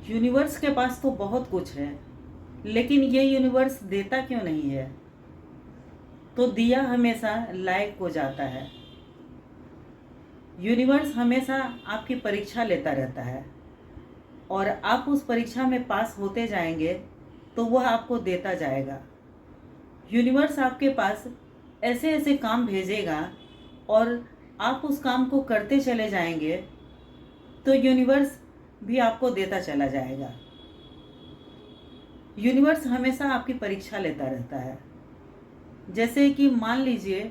Universe के पास तो बहुत कुछ है, लेकिन ये यूनिवर्स देता क्यों नहीं है? तो दिया हमेशा लायक को जाता है। यूनिवर्स हमेशा आपकी परीक्षा लेता रहता है और आप उस परीक्षा में पास होते जाएंगे तो वह आपको देता जाएगा। यूनिवर्स आपके पास ऐसे ऐसे काम भेजेगा और आप उस काम को करते चले जाएंगे तो यूनिवर्स भी आपको देता चला जाएगा। यूनिवर्स हमेशा आपकी परीक्षा लेता रहता है। जैसे कि मान लीजिए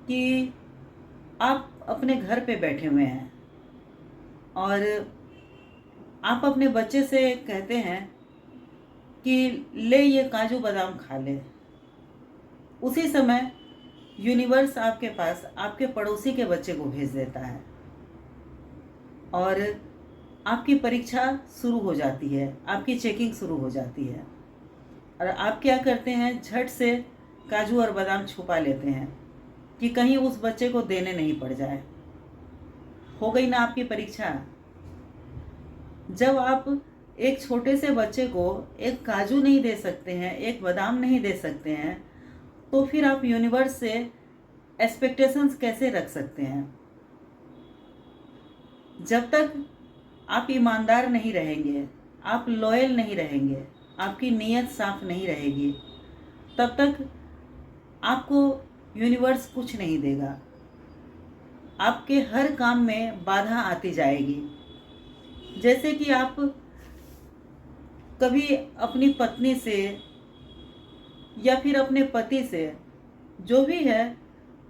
कि आप अपने घर पे बैठे हुए हैं और आप अपने बच्चे से कहते हैं कि ले ये काजू बादाम खा ले। उसी समय यूनिवर्स आपके पास आपके पड़ोसी के बच्चे को भेज देता है और आपकी परीक्षा शुरू हो जाती है, आपकी चेकिंग शुरू हो जाती है और आप क्या करते हैं, झट से काजू और बादाम छुपा लेते हैं कि कहीं उस बच्चे को देने नहीं पड़ जाए। हो गई ना आपकी परीक्षा। जब आप एक छोटे से बच्चे को एक काजू नहीं दे सकते हैं, एक बादाम नहीं दे सकते हैं, तो फिर आप यूनिवर्स से एक्सपेक्टेशंस कैसे रख सकते हैं? जब तक आप ईमानदार नहीं रहेंगे, आप लॉयल नहीं रहेंगे, आपकी नीयत साफ नहीं रहेगी, तब तक आपको यूनिवर्स कुछ नहीं देगा। आपके हर काम में बाधा आती जाएगी। जैसे कि आप कभी अपनी पत्नी से या फिर अपने पति से, जो भी है,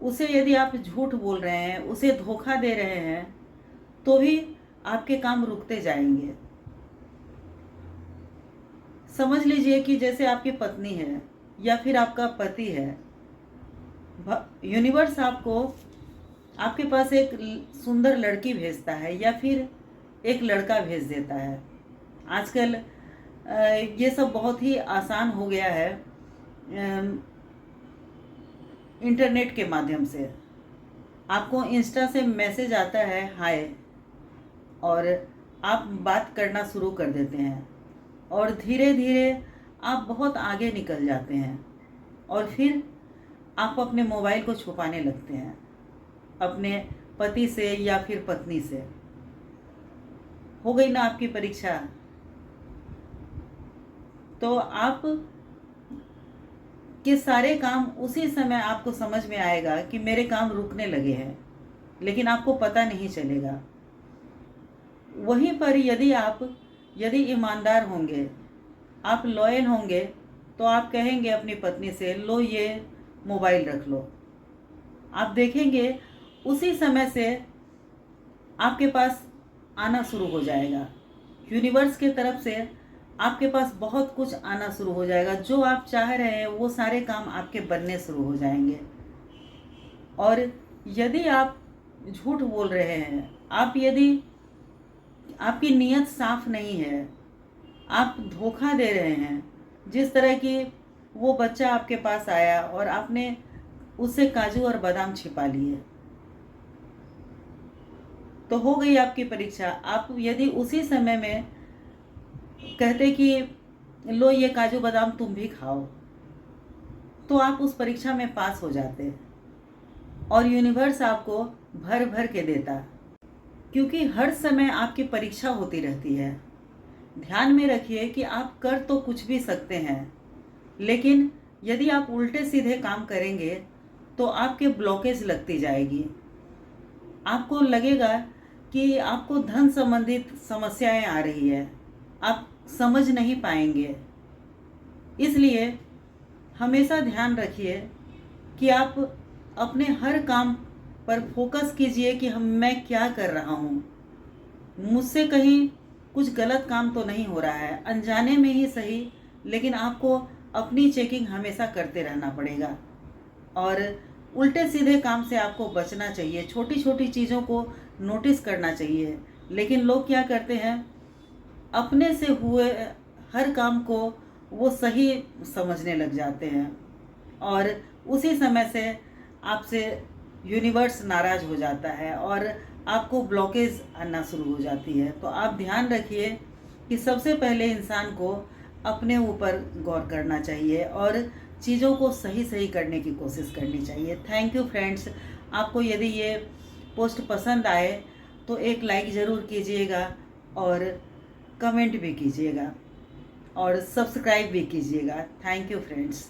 उसे यदि आप झूठ बोल रहे हैं, उसे धोखा दे रहे हैं, तो भी आपके काम रुकते जाएंगे। समझ लीजिए कि जैसे आपकी पत्नी है या फिर आपका पति है, यूनिवर्स आपको आपके पास एक सुंदर लड़की भेजता है या फिर एक लड़का भेज देता है। आजकल ये सब बहुत ही आसान हो गया है इंटरनेट के माध्यम से। आपको इंस्टा से मैसेज आता है हाय, और आप बात करना शुरू कर देते हैं और धीरे धीरे आप बहुत आगे निकल जाते हैं और फिर आप अपने मोबाइल को छुपाने लगते हैं अपने पति से या फिर पत्नी से। हो गई ना आपकी परीक्षा। तो आप के सारे काम उसी समय आपको समझ में आएगा कि मेरे काम रुकने लगे हैं, लेकिन आपको पता नहीं चलेगा। वहीं पर यदि ईमानदार होंगे, आप लॉयल होंगे, तो आप कहेंगे अपनी पत्नी से लो ये मोबाइल रख लो। आप देखेंगे उसी समय से आपके पास आना शुरू हो जाएगा। यूनिवर्स के तरफ से आपके पास बहुत कुछ आना शुरू हो जाएगा। जो आप चाह रहे हैं वो सारे काम आपके बनने शुरू हो जाएंगे। और यदि आप झूठ बोल रहे हैं, यदि आपकी नीयत साफ नहीं है, आप धोखा दे रहे हैं, जिस तरह की वो बच्चा आपके पास आया और आपने उससे काजू और बादाम छिपा लिए, तो हो गई आपकी परीक्षा। आप यदि उसी समय में कहते कि लो ये काजू बादाम तुम भी खाओ, तो आप उस परीक्षा में पास हो जाते और यूनिवर्स आपको भर भर के देता, क्योंकि हर समय आपकी परीक्षा होती रहती है। ध्यान में रखिए कि आप कर तो कुछ भी सकते हैं, लेकिन यदि आप उल्टे सीधे काम करेंगे तो आपके ब्लॉकेज लगती जाएगी। आपको लगेगा कि आपको धन संबंधित समस्याएं आ रही है, आप समझ नहीं पाएंगे। इसलिए हमेशा ध्यान रखिए कि आप अपने हर काम पर फोकस कीजिए कि मैं क्या कर रहा हूँ, मुझसे कहीं कुछ गलत काम तो नहीं हो रहा है, अनजाने में ही सही, लेकिन आपको अपनी चेकिंग हमेशा करते रहना पड़ेगा। और उल्टे सीधे काम से आपको बचना चाहिए, छोटी छोटी चीज़ों को नोटिस करना चाहिए। लेकिन लोग क्या करते हैं, अपने से हुए हर काम को वो सही समझने लग जाते हैं और उसी समय से आपसे यूनिवर्स नाराज़ हो जाता है और आपको ब्लॉकेज आना शुरू हो जाती है। तो आप ध्यान रखिए कि सबसे पहले इंसान को अपने ऊपर गौर करना चाहिए और चीज़ों को सही सही करने की कोशिश करनी चाहिए। Thank you friends. आपको यदि ये पोस्ट पसंद आए तो एक लाइक ज़रूर कीजिएगा और कमेंट भी कीजिएगा और सब्सक्राइब भी कीजिएगा। Thank you friends.